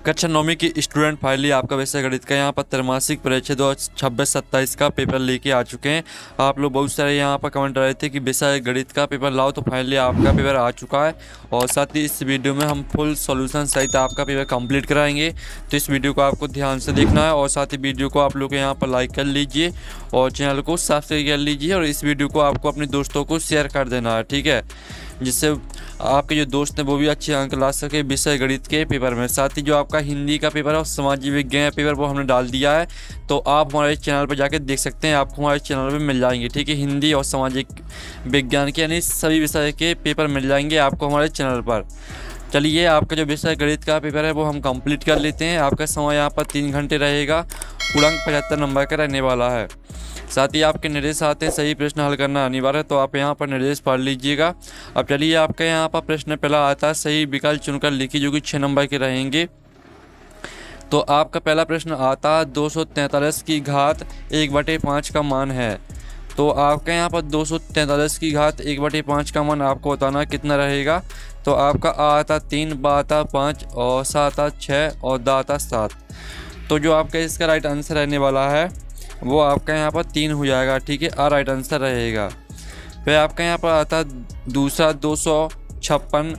कक्षा 9वीं की student finally आपका विषय गणित का यहाँ पर त्रैमासिक परीक्षा 2026-27 का पेपर लेके आ चुके हैं। आप लोग बहुत सारे यहाँ पर कमेंट कर रहे थे कि विषय गणित का पेपर लाओ, तो फाइनली आपका पेपर आ चुका है। और साथ ही इस वीडियो में हम फुल सॉल्यूशन सहित आपका पेपर कंप्लीट कराएंगे, तो इस वीडियो को आपको ध्यान से देखना है। और साथ ही वीडियो को आप लोग यहाँ पर लाइक कर लीजिए और चैनल को सब्सक्राइब कर लीजिए, और इस वीडियो को आपको अपने दोस्तों को शेयर कर देना है, ठीक है, जिससे आपके जो दोस्त हैं वो भी अच्छे अंक ला सके विषय गणित के पेपर में। साथ ही जो आपका हिंदी का पेपर है और सामाजिक विज्ञान पेपर वो हमने डाल दिया है, तो आप हमारे चैनल पर जाकर देख सकते हैं, आपको हमारे चैनल पर मिल जाएंगे, ठीक है। हिंदी और सामाजिक विज्ञान के यानी सभी विषय के पेपर मिल जाएंगे आपको हमारे चैनल पर। चलिए, आपका जो विषय गणित का पेपर है वो हम कंप्लीट कर लेते हैं। आपका समय यहाँ पर 3 घंटे रहेगा, पूर्णांक 75 नंबर का रहने वाला है। साथ ही आपके निर्देश आते हैं सही प्रश्न हल करना अनिवार्य है, तो आप यहाँ पर निर्देश पढ़ लीजिएगा। अब चलिए, आपका यहाँ पर प्रश्न पहला आता है, सही विकल्प चुनकर लिखिए, जो कि 6 नंबर के रहेंगे। तो आपका पहला प्रश्न आता है 243 की घात 1/5 का मान है। तो आपका यहाँ पर 243 की घात 1/5 का मान आपको बताना कितना रहेगा। तो आपका आ आता 3, बा आता 5 और सा आता 6 और दा आता 7। तो जो आपका इसका राइट आंसर रहने वाला है वो आपका यहाँ पर 3 हो जाएगा, ठीक है, आ राइट आंसर रहेगा। फिर आपका यहाँ पर आता दूसरा 256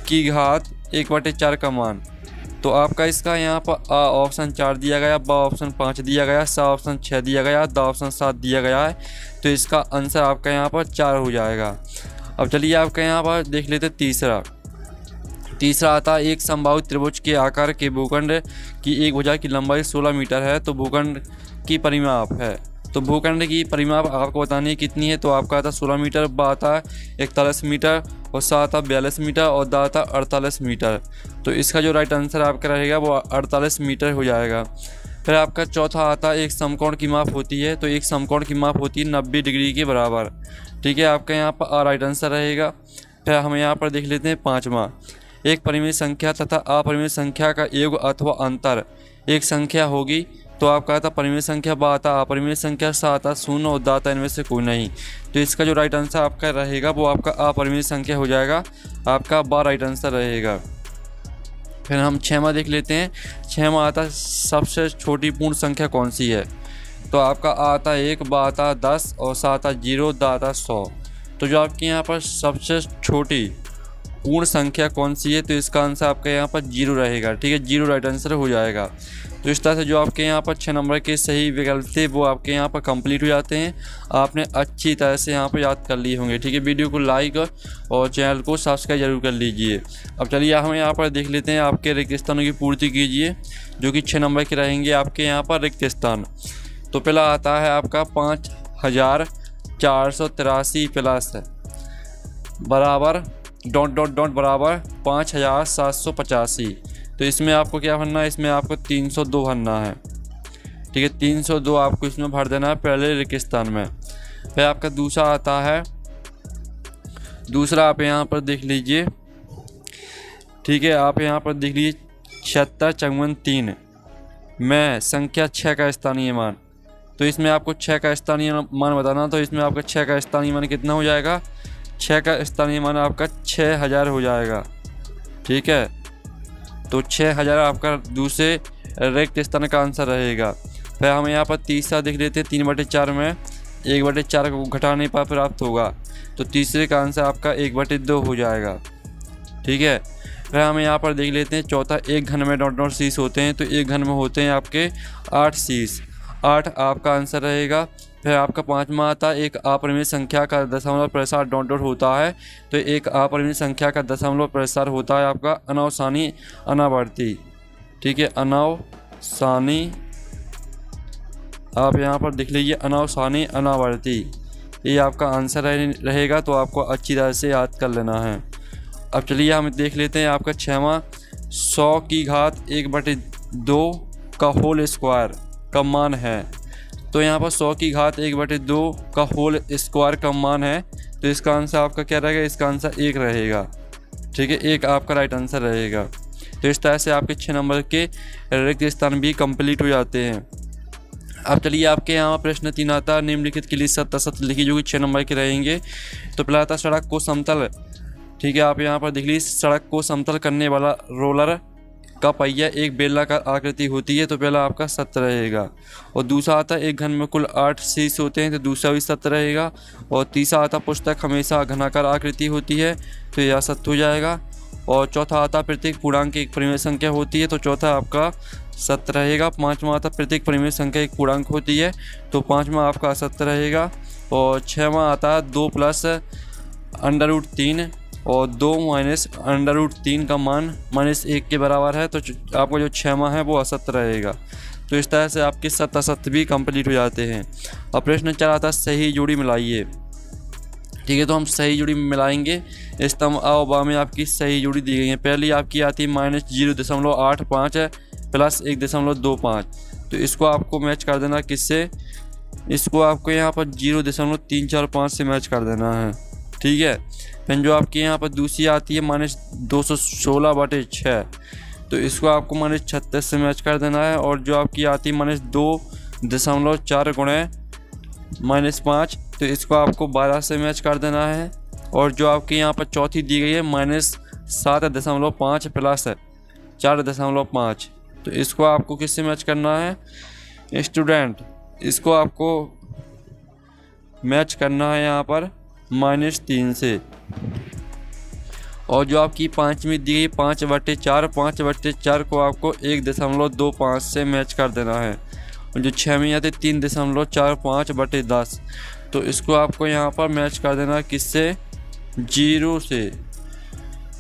की घात 1/4 का मान। तो आपका इसका यहाँ पर आ ऑप्शन 4 दिया गया, बा ऑप्शन 5 दिया गया, सा ऑप्शन 6 दिया गया, दा ऑप्शन 7 दिया गया है, तो इसका आंसर आपका यहाँ पर 4 हो जाएगा। अब चलिए, आपका यहाँ पर देख लेते तीसरा आता है, एक संभावित त्रिभुज के आकार के भूखंड की एक भुजा की लंबाई 16 मीटर है, तो भूखंड की परिमाप है। तो भूखंड की परिमाप आपको बतानी कितनी है। तो आपका आता 16 मीटर, बा आता 41 मीटर और सा आता 42 मीटर और दा आता 48 मीटर। तो इसका जो राइट आंसर आपका रहेगा वो 48 मीटर हो जाएगा। फिर आपका चौथा आता एक समकोण की माप होती है। तो एक समकोण की माप होती है 90 डिग्री के बराबर, ठीक है, आपका यहाँ पर राइट आंसर रहेगा। फिर हम यहाँ पर देख लेते हैं पाँचवा, एक परिमित संख्या तथा अपरिमित संख्या का योग अथवा अंतर एक संख्या होगी। तो आपका आता परिमित संख्या, बा आता अपरिमित संख्या, सा आता 0 और दा आता इनमें से कोई नहीं। तो इसका जो राइट आंसर आपका रहेगा वो आपका अपरिमित संख्या हो जाएगा, आपका बा राइट आंसर रहेगा। फिर हम 6वां देख लेते हैं। 6वां आता सबसे छोटी पूर्ण संख्या कौन सी है। तो आपका आता 1, बा आता 10 और सा आता 0, दा आता 100। तो जो आपके यहाँ पर सबसे छोटी पूर्ण संख्या कौन सी है, तो इसका आंसर आपका यहाँ पर 0 रहेगा, ठीक है, 0 राइट आंसर हो जाएगा। तो इस तरह से जो आपके यहाँ पर 6 नंबर के सही विकल्प थे वो आपके यहाँ पर कंप्लीट हो जाते हैं। आपने अच्छी तरह से यहाँ पर याद कर लिए होंगे, ठीक है। वीडियो को लाइक और चैनल को सब्सक्राइब जरूर कर लीजिए। अब चलिए, हम यहाँ पर देख लेते हैं, आपके रिक्त स्थानों की पूर्ति कीजिए, जो कि 6 नंबर के रहेंगे आपके यहाँ पर रिक्त स्थान। तो पहला आता है आपका 5483 प्लस बराबर बराबर 5785। तो इसमें आपको क्या भरना है, इसमें आपको 302 भरना है, ठीक है, 302 आपको इसमें भर देना है पहले रिक्त स्थान में। फिर आपका दूसरा आता है, दूसरा आप यहाँ पर देख लीजिए, ठीक है, आप यहाँ पर देख लीजिए 7654 में संख्या 6 का स्थानीय मान। तो इसमें आपको 6 का स्थानीय मान बताना, तो इसमें आपका 6 का स्थानीय मान कितना हो जाएगा, 6 का स्थानीय मान आपका 6000 हो जाएगा, ठीक है। तो 6000 आपका दूसरे रिक्त स्थान का आंसर रहेगा। फिर हम यहाँ पर तीसरा देख लेते हैं, 3/4 में 1/4 को घटाने पर प्राप्त होगा। तो तीसरे का आंसर आपका 1/2 हो जाएगा, ठीक है। फिर हम यहाँ पर देख लेते हैं चौथा, एक घन में डॉट शीश होते हैं। तो एक घन में होते हैं आपके 8 शीश, 8 आपका आंसर रहेगा। फिर आपका 5वां आता एक अपरिमित संख्या का दशमलव प्रसार डॉट होता है। तो एक अपरिमित संख्या का दशमलव प्रसार होता है आपका अनावसानी अनावर्ती, ठीक है, अनावसानी, आप यहाँ पर देख लीजिए अनावसानी अनावर्ती, ये आपका आंसर रहेगा। तो आपको अच्छी तरह से याद कर लेना है। अब चलिए, हम देख लेते हैं आपका 6वां, 100 की घात 1/2 का होल स्क्वायर का मान है। तो यहाँ पर 100 की घात 1/2 का होल स्क्वायर का मान है। तो इसका आंसर आपका क्या रहेगा, इसका आंसर 1 रहेगा, ठीक है, 1 आपका राइट आंसर रहेगा। तो इस तरह से आपके 6 नंबर के रिक्त स्थान भी कंप्लीट हो जाते हैं। अब चलिए, आपके यहाँ प्रश्न 3 आता है, निम्नलिखित के लिए सत्य असत्य लिखिए, जो कि 6 नंबर के रहेंगे। तो पहला आता सड़क को समतल, ठीक है, आप यहाँ पर देख लीजिए, सड़क को समतल करने वाला रोलर का पहिया एक बेलनाकार आकृति होती है तो पहला आपका सत्य रहेगा। और दूसरा आता है एक घन में कुल 8 शीश होते हैं तो दूसरा भी सत्य रहेगा। और तीसरा आता पुस्तक हमेशा घनाकार आकृति होती है तो यह सत्य हो जाएगा। और चौथा आता प्रत्येक पूर्णांक एक परिमेय संख्या होती है तो चौथा आपका सत्य रहेगा। पाँचवा आता प्रत्येक परिमेय संख्या एक पूर्णांक होती है तो पाँचवा आपका असत्य रहेगा। और छठवां आता 2 प्लस √3 और 2 माइनस √3 का मान -1 के बराबर है तो आपका जो छठवां है वो असत्य रहेगा। तो इस तरह से आपके सत्य असत्य भी कंप्लीट हो जाते हैं। अब प्रश्न 4 आता सही जोड़ी मिलाइए। ठीक है, तो हम सही जोड़ी मिलाएंगे। स्तंभ आ और बा में आपकी सही जोड़ी दी गई है। पहली आपकी आती है -0.85 प्लस 1.25। तो इसको आपको मैच कर देना किससे, इसको आपको यहाँ पर 0.345 से मैच कर देना है। ठीक है, फिर जो आपकी यहाँ पर दूसरी आती है -216/6 तो इसको आपको -36 से मैच कर देना है। और जो आपकी आती है -2.4 गुणे -5 तो इसको आपको 12 से मैच कर देना है। और जो आपकी यहाँ पर चौथी दी गई है -7.5 प्लस 4.5 तो इसको आपको किससे मैच करना है स्टूडेंट, इसको आपको मैच करना है यहाँ पर -3 से। और जो आपकी पाँचवीं दी गई 5/4 को आपको 1.25 से मैच कर देना है। और जो छवीं आती 3.45/10 तो इसको आपको यहाँ पर मैच कर देना है किससे, 0 से।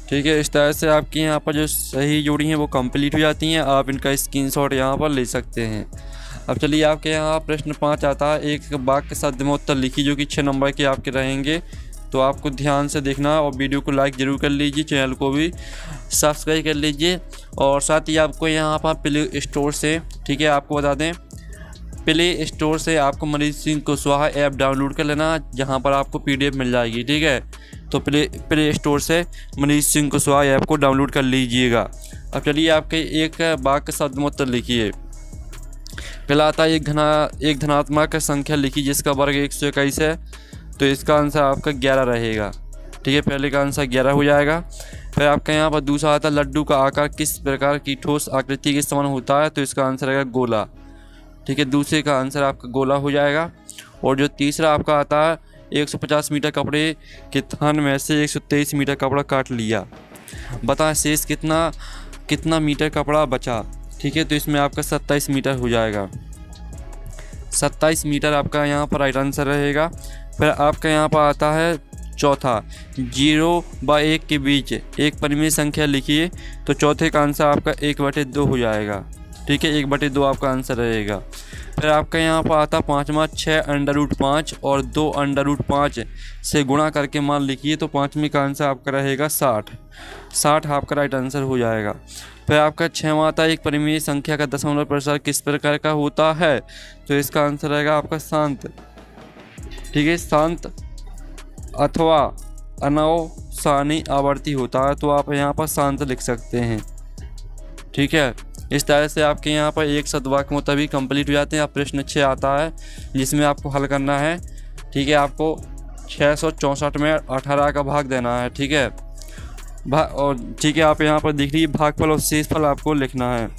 ठीक है, इस तरह से आपकी यहाँ पर जो सही जोड़ी हैं वो कंप्लीट हो जाती हैं। आप इनका स्क्रीनशॉट यहाँ पर ले सकते हैं। अब चलिए आपके यहाँ प्रश्न 5 आता है एक वाक्य शब्द में उत्तर लिखिए जो कि 6 नंबर के आपके रहेंगे। तो आपको ध्यान से देखना और वीडियो को लाइक ज़रूर कर लीजिए, चैनल को भी सब्सक्राइब कर लीजिए। और साथ ही आपको यहाँ पर प्ले स्टोर से, ठीक है आपको बता दें, प्ले स्टोर से आपको मनीष सिंह कुशवाहा ऐप डाउनलोड कर लेना जहाँ पर आपको PDF मिल जाएगी। ठीक है, तो प्ले स्टोर से मनीष सिंह कुशवाहा ऐप को डाउनलोड कर लीजिएगा। अब चलिए आपके एक वाक्य शब्द में उत्तर लिखिए। पहला आता है एक धनात्मक संख्या लिखी जिसका वर्ग 121 है तो इसका आंसर आपका 11 रहेगा। ठीक है, पहले का आंसर 11 हो जाएगा। फिर आपका यहाँ पर दूसरा आता है लड्डू का आकार किस प्रकार की ठोस आकृति के समान होता है तो इसका आंसर रहेगा गोला। ठीक है, दूसरे का आंसर आपका गोला हो जाएगा। और जो तीसरा आपका आता है 150 मीटर कपड़े के थान में से 123 मीटर कपड़ा काट लिया, बताएं शेष कितना मीटर कपड़ा बचा। ठीक है, तो इसमें आपका 27 मीटर हो जाएगा। 27 मीटर आपका यहाँ पर राइट आंसर रहेगा। फिर आपका यहाँ पर आता है चौथा 0/1 के बीच एक परिमेय संख्या लिखिए तो चौथे का आंसर आपका 1/2 हो जाएगा। ठीक है, 1/2 आपका आंसर रहेगा। फिर आपका यहाँ पर आता पाँचवा 6√5 और 2√5 से गुणा करके मान लिखिए तो पाँचवीं का आंसर आपका रहेगा 60 आपका राइट आंसर हो जाएगा। फिर आपका 6वां आता एक परिमेय संख्या का दशमलव प्रसार किस प्रकार का होता है तो इसका आंसर रहेगा आपका शांत। ठीक है, शांत अथवा अनवसानी आवर्ती होता है तो आप यहाँ पर शांत लिख सकते हैं। ठीक है, इस तरह से आपके यहाँ पर एक सदवाक्य मुताबिक कंप्लीट हो जाते हैं। अब प्रश्न 6 आता है जिसमें आपको हल करना है। ठीक है, आपको 664 में 18 का भाग देना है। ठीक है, और ठीक है आप यहाँ पर देख लीजिए भागफल और शेषफल आपको लिखना है।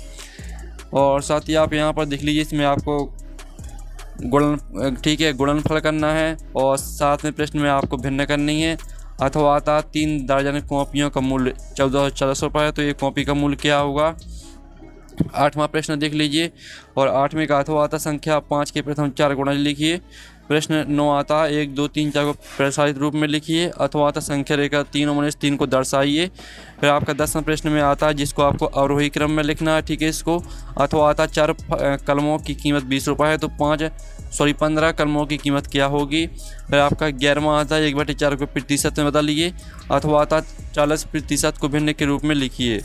और साथ ही आप यहाँ पर देख लीजिए इसमें आपको गुणनफल करना है और साथ में प्रश्न में आपको भिन्न करनी है। अथवा आता 3 दर्जन कॉपियों का मूल्य 1440 रुपये है तो ये कॉपी का मूल्य क्या होगा। 8वां प्रश्न देख लीजिए और 8वें का अथवा आता संख्या 5 के प्रथम 4 गुणज लिखिए। प्रश्न 9 आता 1 2 3 4 को प्रसारित रूप में लिखिए। अथवा आता संख्या रेखा 3 और -3 को दर्शाइए। फिर आपका 10वां प्रश्न में आता है जिसको आपको अवरोही क्रम में लिखना है। ठीक है, इसको अथवा आता 4 कलमों की कीमत 20 रुपये है तो 15 कलमों की कीमत क्या होगी। फिर आपका 11वां आता है 1/4 को प्रतिशत में बदलिए। अथवा आता 40% को भिन्न के रूप में लिखिए।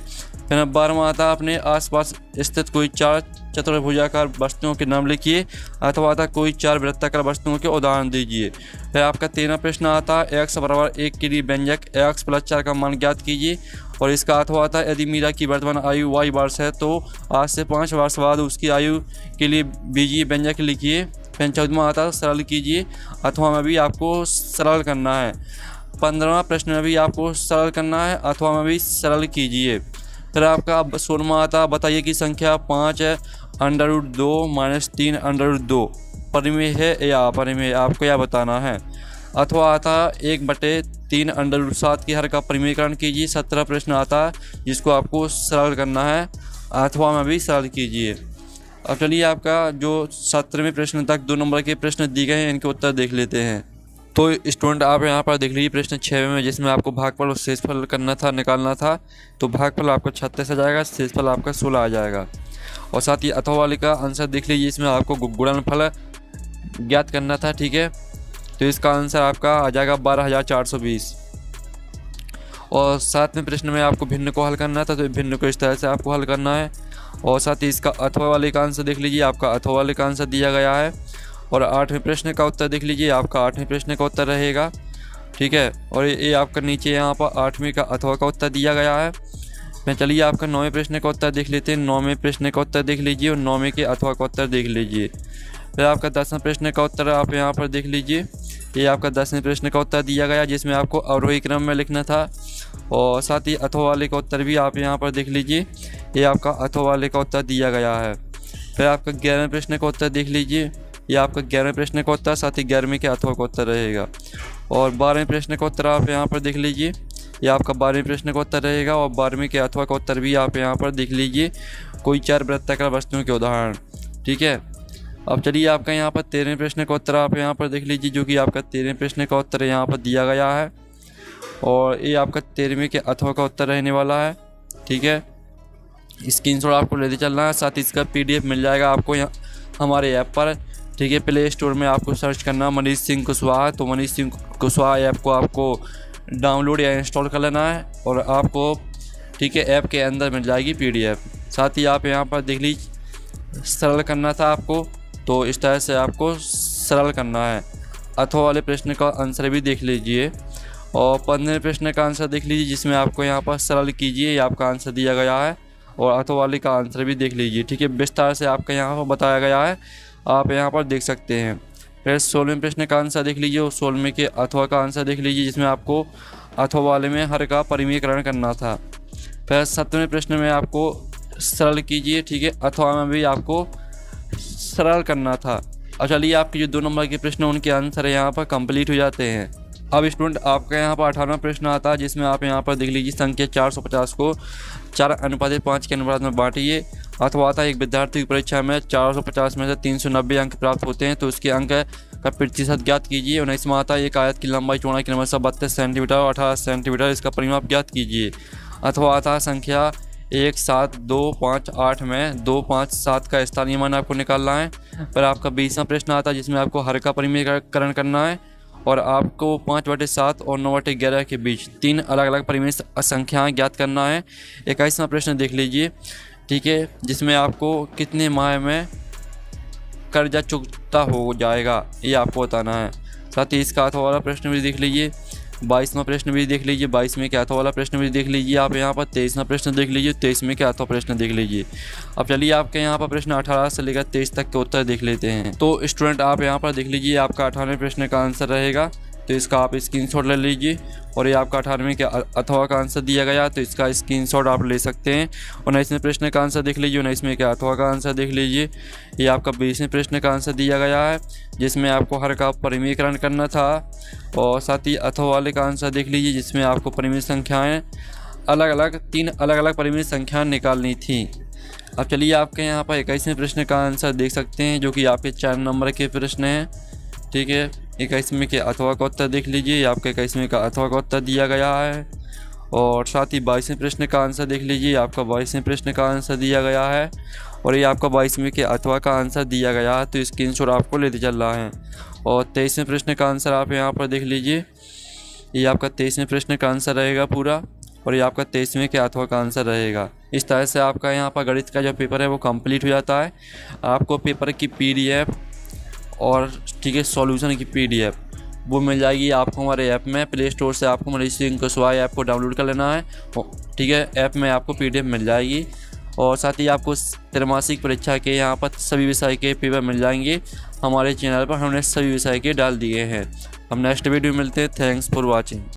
फिर 12वां आता अपने आसपास स्थित कोई 4 चतुर्भुजाकार वस्तुओं के नाम लिखिए। अथवा आता कोई 4 वृत्ताकार वस्तुओं के उदाहरण दीजिए। फिर आपका 13वां प्रश्न आता x = 1 के लिए व्यंजक x + 4 का मान ज्ञात कीजिए। और इसका अथवा आता यदि मीरा की वर्तमान आयु y वर्ष है तो आज से 5 वर्ष बाद उसकी आयु के लिए बीजीय व्यंजक लिखिए। फिर 14वां आता सरल कीजिए। अथवा में भी आपको सरल करना है। 15वां प्रश्न में भी आपको सरल करना है। अथवा में भी सरल कीजिए। फिर आपका 16वां आता है, बताइए कि संख्या 5 √2 - 3 √2 परिमेय है या अपरिमेय, आपको यह बताना है। अथवा आता है 1/3 √7 की हर का परिमेयकरण कीजिए। 17 प्रश्न आता है जिसको आपको सरल करना है, अथवा में भी सरल कीजिए। अब चलिए आपका जो 17वें प्रश्न तक 2 नंबर के प्रश्न दिए गए हैं, इनके उत्तर देख लेते हैं। तो स्टूडेंट आप यहाँ पर देख लीजिए प्रश्न 6 में, जिसमें आपको भागफल और शेषफल करना था, निकालना था। तो भागफल आपका 36 आ जाएगा, शेषफल आपका 16 आ जाएगा। और साथ ही अथवा वाले का आंसर देख लीजिए, इसमें आपको गुणनफल ज्ञात करना था, ठीक है। तो इसका आंसर आपका आ जाएगा 12,420। और 7वें प्रश्न में आपको भिन्न को हल करना था, तो भिन्न को इस तरह से आपको हल करना है। और साथ ही इसका अथवा वाले का आंसर देख लीजिए, आपका अथवा वाले का आंसर दिया गया है। और 8वें प्रश्न का उत्तर देख लीजिए, आपका 8वें प्रश्न का उत्तर रहेगा, ठीक है। और ये आपका नीचे यहाँ पर 8वें का अथवा का उत्तर दिया गया है। मैं चलिए आपका 9वें प्रश्न का उत्तर देख लेते हैं। 9वें प्रश्न का उत्तर देख लीजिए और 9वें के अथवा का उत्तर देख लीजिए। फिर आपका 10वें प्रश्न का उत्तर आप यहाँ पर देख लीजिए, ये आपका 10वें प्रश्न का उत्तर दिया गया, जिसमें आपको अवरोही क्रम में लिखना था। और साथ ही अथवा वाले का उत्तर भी आप यहाँ पर देख लीजिए, ये आपका अथवा वाले का उत्तर दिया गया है। फिर आपका 11वें प्रश्न का उत्तर देख लीजिए, ये आपका 11वें प्रश्न का उत्तर, साथ ही 11वें के अथवा का उत्तर रहेगा। और 12वें प्रश्न का उत्तर आप यहाँ पर देख लीजिए, ये आपका 12वें प्रश्न का उत्तर रहेगा। और 12वें के अथवा का उत्तर भी आप यहाँ पर देख लीजिए, कोई 4 वृत्ताकार वस्तुओं के उदाहरण, ठीक है। अब चलिए आपका यहाँ पर 13वें प्रश्न का उत्तर आप यहाँ पर देख लीजिए, जो कि आपका 13वें प्रश्न का उत्तर यहाँ पर दिया गया है। और ये आपका 13वें के अथवा का उत्तर रहने वाला है, ठीक है। स्क्रीनशॉट आपको लेते चलना है, साथ ही इसका PDF मिल जाएगा आपको यहाँ हमारे ऐप पर, ठीक है। प्ले स्टोर में आपको सर्च करना मनीष सिंह कुशवाहा, तो मनीष सिंह कुशवाहा ऐप को आपको डाउनलोड या इंस्टॉल कर लेना है और आपको, ठीक है, ऐप के अंदर मिल जाएगी PDF। साथ ही आप यहाँ पर देख लीजिए सरल करना था आपको, तो इस तरह से आपको सरल करना है। अथवा वाले प्रश्न का आंसर भी देख लीजिए। और 15वें प्रश्न का आंसर देख लीजिए, जिसमें आपको यहाँ पर सरल कीजिए, ये आपका आंसर दिया गया है। और अथवा वाले का आंसर भी देख लीजिए, ठीक है। विस्तार से आपका यहाँ पर बताया गया है, आप यहाँ पर देख सकते हैं। फिर 16वें प्रश्न का आंसर देख लीजिए और 16वें के अथवा का आंसर देख लीजिए, जिसमें आपको अथवा वाले में हर का परिमेयकरण करना था। फिर 17वें प्रश्न में आपको सरल कीजिए, ठीक है, अथवा में भी आपको सरल करना था। अब चलिए आपके जो 2 नंबर के प्रश्न उनके आंसर यहाँ पर कंप्लीट हो जाते हैं। अब स्टूडेंट आपका यहाँ पर 18वां प्रश्न आता है, जिसमें आप यहाँ पर देख लीजिए संख्या 450 को 4:5 के अनुपात में बांटिए। अथवा आता है एक विद्यार्थी की परीक्षा में 450 में से 390 अंक प्राप्त होते हैं, तो उसके अंक का प्रतिशत ज्ञात कीजिए। 19वां आता है एक आयत की लंबाई चौड़ाई क्रमशः 32 सेंटीमीटर और 18 सेंटीमीटर, इसका परिमाप ज्ञात कीजिए। अथवा आता है संख्या 1, 7, 2, 5, 8 में 2, 5, 7 का स्थानीय मान आपको निकालना है। पर आपका 20वां प्रश्न आता है, जिसमें आपको हर का परिमेयकरण करना है और आपको 5/7 और 9/11 के बीच 3 अलग अलग परिमेय संख्याएं ज्ञात करना है। 21वां प्रश्न देख लीजिए, ठीक है, जिसमें आपको कितने माह में कर्जा चुकता हो जाएगा ये आपको बताना है। साथ ही इसका अथवा वाला प्रश्न भी देख लीजिए। 22वां प्रश्न भी देख लीजिए, 22वें के अथवा वाला प्रश्न भी देख लीजिए। आप यहाँ पर 23वां प्रश्न देख लीजिए, 23वें के अथवा प्रश्न देख लीजिए। अब चलिए आपके यहाँ पर प्रश्न 18 से लेकर 23 तक के उत्तर देख लेते हैं। तो स्टूडेंट आप यहाँ पर देख लीजिए, आपका 18वें प्रश्न का आंसर रहेगा, तो इसका आप स्क्रीनशॉट ले लीजिए। और ये आपका 18वें के अथवा का आंसर दिया गया, तो इसका स्क्रीनशॉट आप ले सकते हैं। 19वें प्रश्न का आंसर देख लीजिए, 19वें के अथवा का आंसर देख लीजिए। ये आपका 20वें प्रश्न का आंसर दिया गया है, जिसमें आपको हर का परिमेयकरण करना था। और साथ ही अथवा वाले का आंसर देख लीजिए, जिसमें आपको परिमेय संख्याएँ अलग अलग 3 अलग अलग परिमेय संख्याएँ निकालनी थी। अब चलिए आपके यहाँ पर 21वें प्रश्न का आंसर देख सकते हैं, जो कि आपके 4 नंबर के प्रश्न हैं, ठीक है। 21वें के अथवा का उत्तर देख लीजिए, आपके 21वें का अथवा का उत्तर दिया गया है। और साथ ही 22वें प्रश्न का आंसर देख लीजिए, आपका 22वें प्रश्न का आंसर दिया गया है। और ये आपका 22वें के अथवा का आंसर दिया गया है, तो स्क्रीनशॉट आपको लेते चल रहा है। और 23वें प्रश्न का आंसर आप यहाँ पर देख लीजिए, ये आपका 23वें प्रश्न का आंसर रहेगा पूरा। और ये आपका 23वें के अथवा का आंसर रहेगा। इस तरह से आपका यहाँ पर गणित का जो पेपर है वो कंप्लीट हो जाता है। आपको पेपर की PDF और, ठीक है, सॉल्यूशन की PDF वो मिल जाएगी आपको हमारे ऐप में। प्ले स्टोर से आपको मनीष सिंह कुशवाहा ऐप को डाउनलोड कर लेना है, ठीक है। ऐप में आपको PDF मिल जाएगी। और साथ ही आपको त्रैमासिक परीक्षा के यहाँ पर सभी विषय के पेपर मिल जाएंगे। हमारे चैनल पर हमने सभी विषय के डाल दिए हैं। हम नेक्स्ट वीडियो में मिलते हैं। Thanks for watching.